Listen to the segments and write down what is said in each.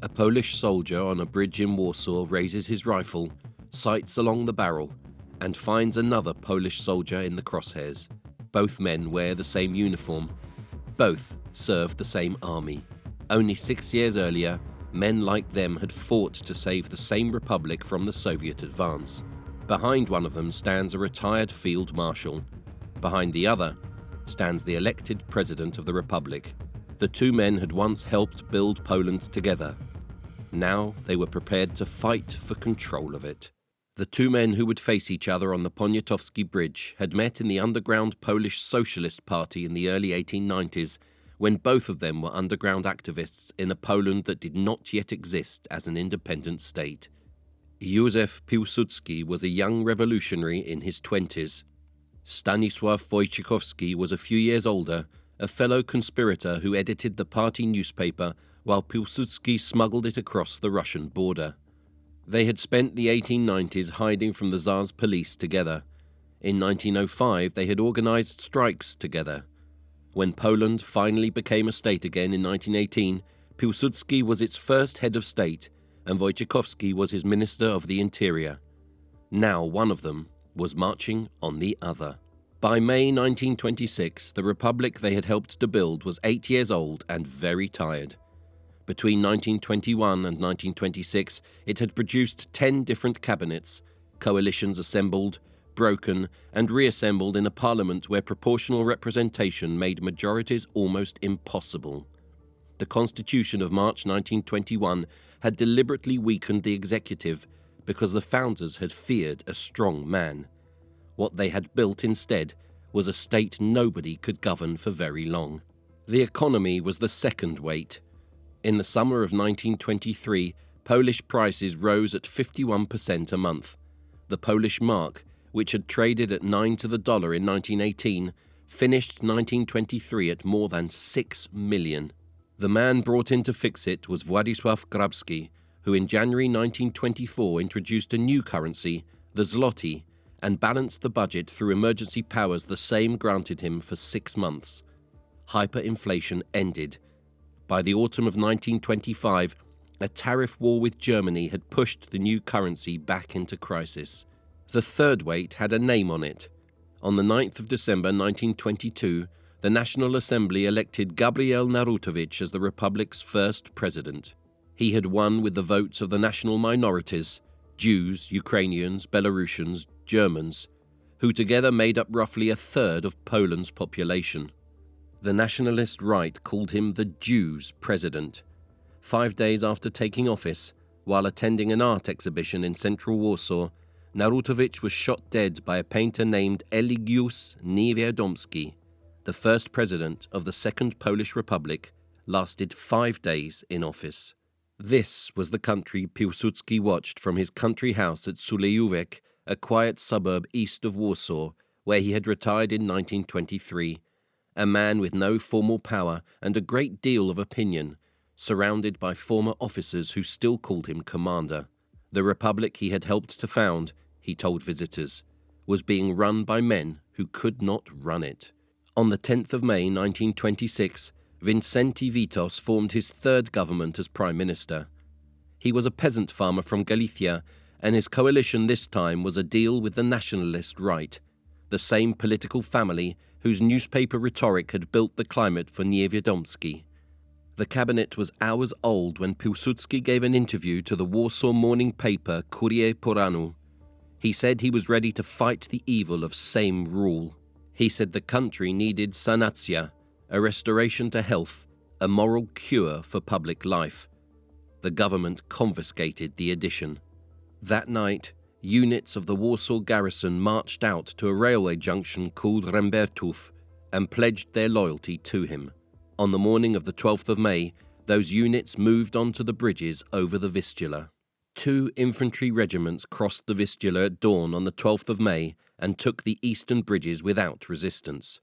A Polish soldier on a bridge in Warsaw raises his rifle, sights along the barrel, and finds another Polish soldier in the crosshairs. Both men wear the same uniform. Both serve the same army. Only 6 years earlier, men like them had fought to save the same republic from the Soviet advance. Behind one of them stands a retired field marshal. Behind the other stands the elected president of the republic. The two men had once helped build Poland together. Now they were prepared to fight for control of it. The two men who would face each other on the Poniatowski Bridge had met in the underground Polish Socialist Party in the early 1890s, when both of them were underground activists in a Poland that did not yet exist as an independent state. Józef Piłsudski was a young revolutionary in his 20s. Stanisław Wojciechowski was a few years older, a fellow conspirator who edited the party newspaper while Piłsudski smuggled it across the Russian border. They had spent the 1890s hiding from the Tsar's police together. In 1905, they had organized strikes together. When Poland finally became a state again in 1918, Piłsudski was its first head of state, and Wojciechowski was his Minister of the Interior. Now one of them was marching on the other. By May 1926, the republic they had helped to build was 8 years old and very tired. Between 1921 and 1926, it had produced 10 different cabinets, coalitions assembled, broken, and reassembled in a parliament where proportional representation made majorities almost impossible. The Constitution of March 1921 had deliberately weakened the executive because the founders had feared a strong man. What they had built instead was a state nobody could govern for very long. The economy was the second weight. In the summer of 1923, Polish prices rose at 51% a month. The Polish mark, which had traded at 9 to the dollar in 1918, finished 1923 at more than 6 million. The man brought in to fix it was Władysław Grabski, who in January 1924 introduced a new currency, the zloty, and balanced the budget through emergency powers the same granted him for 6 months. Hyperinflation ended. By the autumn of 1925, a tariff war with Germany had pushed the new currency back into crisis. The third weight had a name on it. On the 9th of December 1922, the National Assembly elected Gabriel Narutowicz as the Republic's first president. He had won with the votes of the national minorities, Jews, Ukrainians, Belarusians, Germans, who together made up roughly a third of Poland's population. The nationalist right called him the Jews' president. 5 days after taking office, while attending an art exhibition in central Warsaw, Narutowicz was shot dead by a painter named Eligius Niewiadomski. The first president of the Second Polish Republic lasted 5 days in office. This was the country Piłsudski watched from his country house at Sulejówku, a quiet suburb east of Warsaw, where he had retired in 1923. A man with no formal power and a great deal of opinion, surrounded by former officers who still called him commander. The republic he had helped to found, he told visitors, was being run by men who could not run it. On the 10th of May 1926, Wincenty Witos formed his third government as prime minister. He was a peasant farmer from Galicia, and his coalition this time was a deal with the nationalist right, the same political family whose newspaper rhetoric had built the climate for Niewiadomski. The cabinet was hours old when Piłsudski gave an interview to the Warsaw morning paper Kurier Poranu. He said he was ready to fight the evil of same rule. He said the country needed sanacja, a restoration to health, a moral cure for public life. The government confiscated the edition. That night, units of the Warsaw garrison marched out to a railway junction called Rembertów and pledged their loyalty to him. On the morning of the 12th of May, those units moved onto the bridges over the Vistula. 2 infantry regiments crossed the Vistula at dawn on the 12th of May and took the eastern bridges without resistance.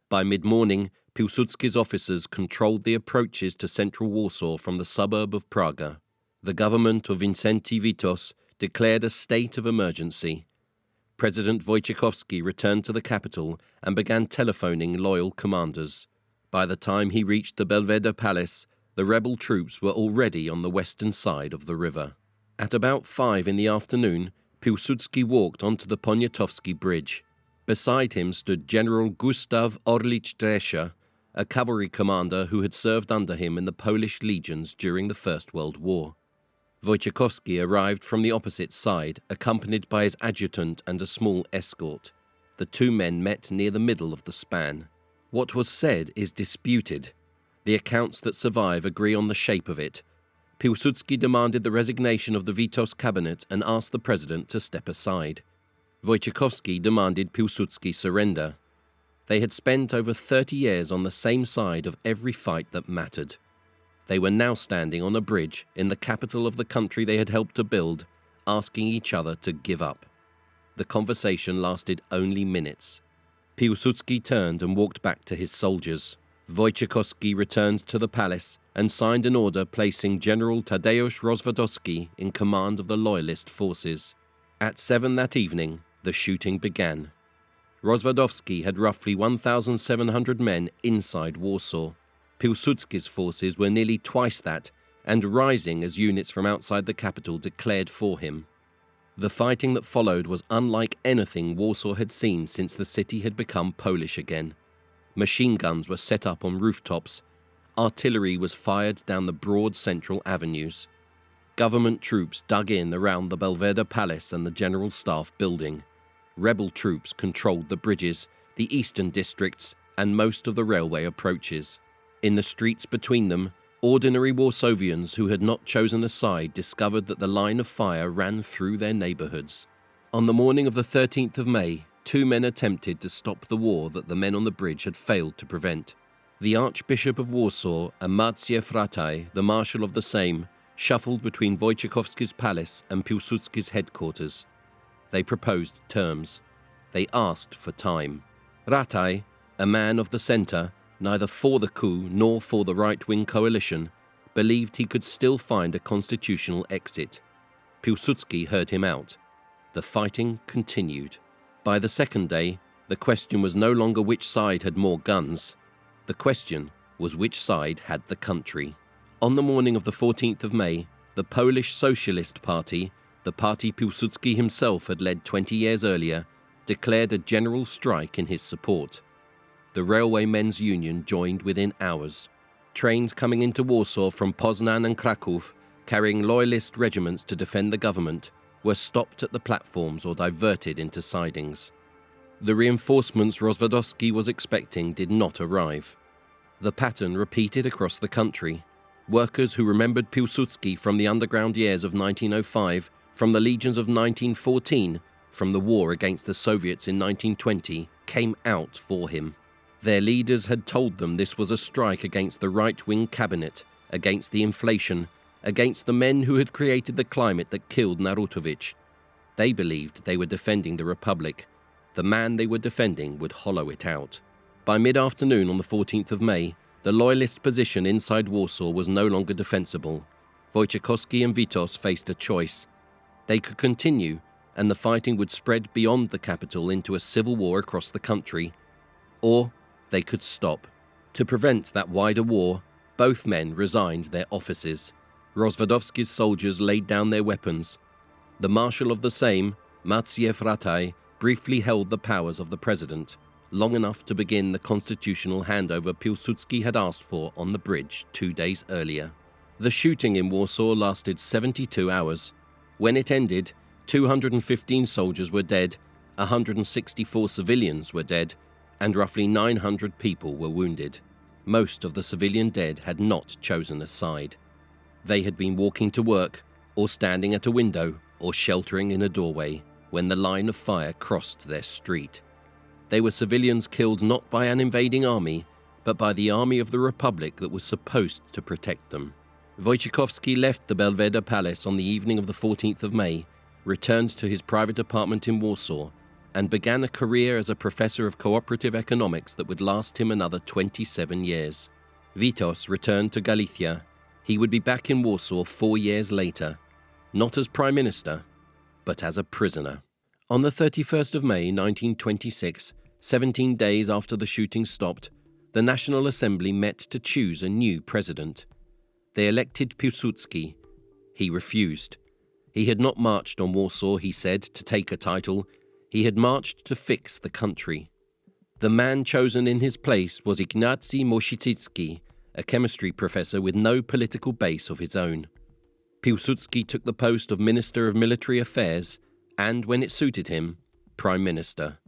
By mid-morning, Piłsudski's officers controlled the approaches to central Warsaw from the suburb of Praga. The government of Wincenty Witos declared a state of emergency. President Wojciechowski returned to the capital and began telephoning loyal commanders. By the time he reached the Belvedere Palace, the rebel troops were already on the western side of the river. At about 5 in the afternoon, Piłsudski walked onto the Poniatowski Bridge. Beside him stood General Gustav Orlich Drescher, a cavalry commander who had served under him in the Polish legions during the First World War. Wojciechowski arrived from the opposite side, accompanied by his adjutant and a small escort. The two men met near the middle of the span. What was said is disputed. The accounts that survive agree on the shape of it. Piłsudski demanded the resignation of the Witos cabinet and asked the president to step aside. Wojciechowski demanded Piłsudski's surrender. They had spent over 30 years on the same side of every fight that mattered. They were now standing on a bridge in the capital of the country they had helped to build, asking each other to give up. The conversation lasted only minutes. Piłsudski turned and walked back to his soldiers. Wojciechowski returned to the palace and signed an order placing General Tadeusz Rozwadowski in command of the loyalist forces. At 7 that evening, the shooting began. Rozwadowski had roughly 1,700 men inside Warsaw. Piłsudski's forces were nearly twice that, and rising as units from outside the capital declared for him. The fighting that followed was unlike anything Warsaw had seen since the city had become Polish again. Machine guns were set up on rooftops. Artillery was fired down the broad central avenues. Government troops dug in around the Belvedere Palace and the General Staff building. Rebel troops controlled the bridges, the eastern districts, and most of the railway approaches. In the streets between them, ordinary Warsavians who had not chosen a side discovered that the line of fire ran through their neighborhoods. On the morning of the 13th of May, 2 men attempted to stop the war that the men on the bridge had failed to prevent. The Archbishop of Warsaw and Maciew Rataj, the Marshal of the Sejm, shuffled between Wojciechowski's palace and Piłsudski's headquarters. They proposed terms. They asked for time. Rataj, a man of the centre, neither for the coup nor for the right-wing coalition, believed he could still find a constitutional exit. Piłsudski heard him out. The fighting continued. By the second day, the question was no longer which side had more guns. The question was which side had the country. On the morning of the 14th of May, the Polish Socialist Party, the party Piłsudski himself had led 20 years earlier, declared a general strike in his support. The Railwaymen's Union joined within hours. Trains coming into Warsaw from Poznan and Kraków, carrying loyalist regiments to defend the government, were stopped at the platforms or diverted into sidings. The reinforcements Rozwadowski was expecting did not arrive. The pattern repeated across the country. Workers who remembered Piłsudski from the underground years of 1905, from the legions of 1914, from the war against the Soviets in 1920, came out for him. Their leaders had told them this was a strike against the right-wing cabinet, against the inflation, against the men who had created the climate that killed Narutowicz. They believed they were defending the Republic. The man they were defending would hollow it out. By mid-afternoon on the 14th of May, the loyalist position inside Warsaw was no longer defensible. Wojciechowski and Witos faced a choice. They could continue, and the fighting would spread beyond the capital into a civil war across the country. Or they could stop. To prevent that wider war, both men resigned their offices. Rozwadowski's soldiers laid down their weapons. The Marshal of the Sejm, Maciew Rataj, briefly held the powers of the president, long enough to begin the constitutional handover Piłsudski had asked for on the bridge 2 days earlier. The shooting in Warsaw lasted 72 hours. When it ended, 215 soldiers were dead, 164 civilians were dead, and roughly 900 people were wounded. Most of the civilian dead had not chosen a side. They had been walking to work, or standing at a window, or sheltering in a doorway, when the line of fire crossed their street. They were civilians killed not by an invading army, but by the army of the Republic that was supposed to protect them. Wojciechowski left the Belvedere Palace on the evening of the 14th of May, returned to his private apartment in Warsaw, and began a career as a professor of cooperative economics that would last him another 27 years. Witos returned to Galicia. He would be back in Warsaw 4 years later, not as Prime Minister, but as a prisoner. On the 31st of May 1926, 17 days after the shooting stopped, the National Assembly met to choose a new president. They elected Piłsudski. He refused. He had not marched on Warsaw, he said, to take a title. He had marched to fix the country. The man chosen in his place was Ignacy Mościcki, a chemistry professor with no political base of his own. Piłsudski took the post of Minister of Military Affairs and, when it suited him, Prime Minister.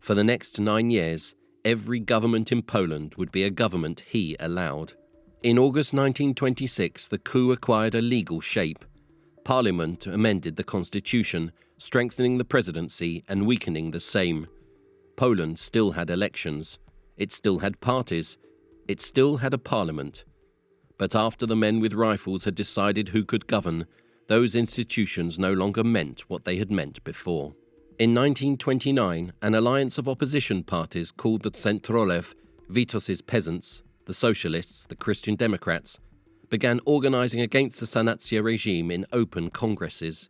For the next 9 years, every government in Poland would be a government he allowed. In August 1926, the coup acquired a legal shape. Parliament amended the constitution, strengthening the presidency and weakening the Sejm. Poland still had elections. It still had parties. It still had a parliament. But after the men with rifles had decided who could govern, those institutions no longer meant what they had meant before. In 1929, an alliance of opposition parties called the Centrolew, Witos's peasants, the Socialists, the Christian Democrats, began organizing against the Sanacja regime in open congresses.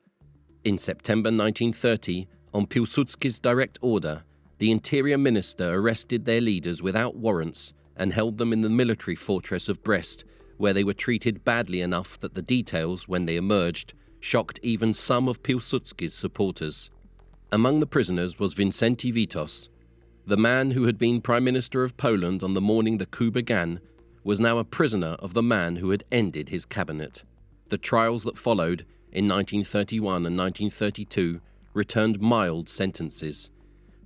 In September 1930, on Piłsudski's direct order, the Interior Minister arrested their leaders without warrants and held them in the military fortress of Brest, where they were treated badly enough that the details, when they emerged, shocked even some of Piłsudski's supporters. Among the prisoners was Wincenty Witos. The man who had been Prime Minister of Poland on the morning the coup began was now a prisoner of the man who had ended his cabinet. The trials that followed, in 1931 and 1932, returned mild sentences.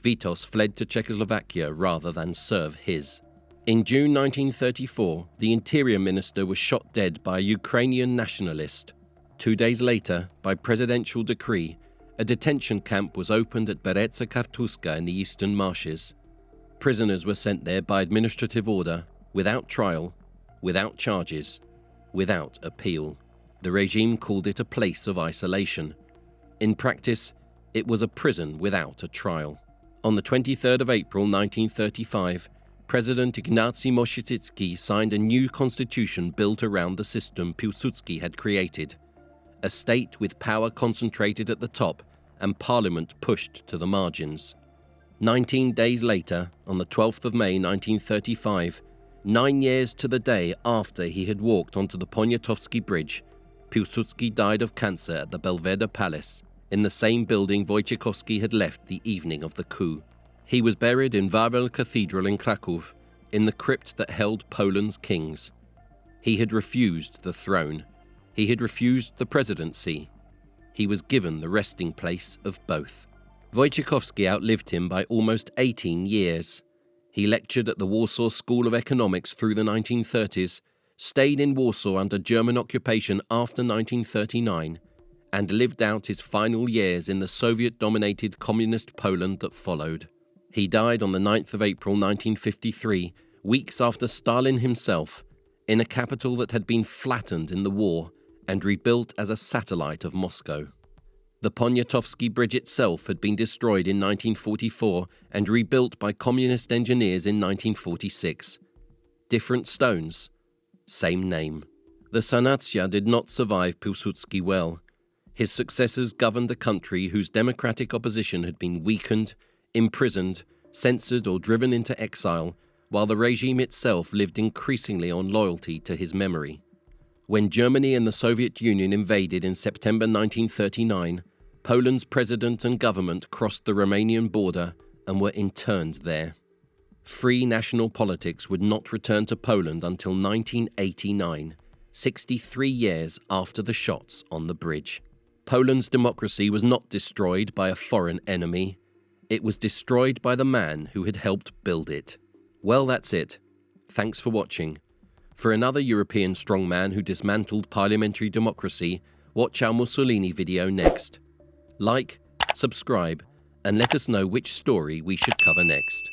Witos fled to Czechoslovakia rather than serve his. In June 1934, the Interior Minister was shot dead by a Ukrainian nationalist. 2 days later, by presidential decree, a detention camp was opened at Beretsa in the eastern marshes. Prisoners were sent there by administrative order, without trial, without charges, without appeal. The regime called it a place of isolation. In practice, it was a prison without a trial. On the 23rd of April 1935, President Ignacy Mościcki signed a new constitution built around the system Piłsudski had created. A state with power concentrated at the top and parliament pushed to the margins. 19 days later, on the 12th of May 1935, 9 years to the day after he had walked onto the Poniatowski Bridge, Piłsudski died of cancer at the Belvedere Palace, in the same building Wojciechowski had left the evening of the coup. He was buried in Wawel Cathedral in Kraków, in the crypt that held Poland's kings. He had refused the throne. He had refused the presidency. He was given the resting place of both. Wojciechowski outlived him by almost 18 years. He lectured at the Warsaw School of Economics through the 1930s, stayed in Warsaw under German occupation after 1939, and lived out his final years in the Soviet-dominated communist Poland that followed. He died on the 9th of April 1953, weeks after Stalin himself, in a capital that had been flattened in the war and rebuilt as a satellite of Moscow. The Poniatowski Bridge itself had been destroyed in 1944 and rebuilt by communist engineers in 1946. Different stones, same name. The Sanacja did not survive Piłsudski well. His successors governed a country whose democratic opposition had been weakened, imprisoned, censored or driven into exile, while the regime itself lived increasingly on loyalty to his memory. When Germany and the Soviet Union invaded in September 1939, Poland's president and government crossed the Romanian border and were interned there. Free national politics would not return to Poland until 1989, 63 years after the shots on the bridge. Poland's democracy was not destroyed by a foreign enemy. It was destroyed by the man who had helped build it. Well, that's it. Thanks for watching. For another European strongman who dismantled parliamentary democracy, watch our Mussolini video next. Like, subscribe, and let us know which story we should cover next.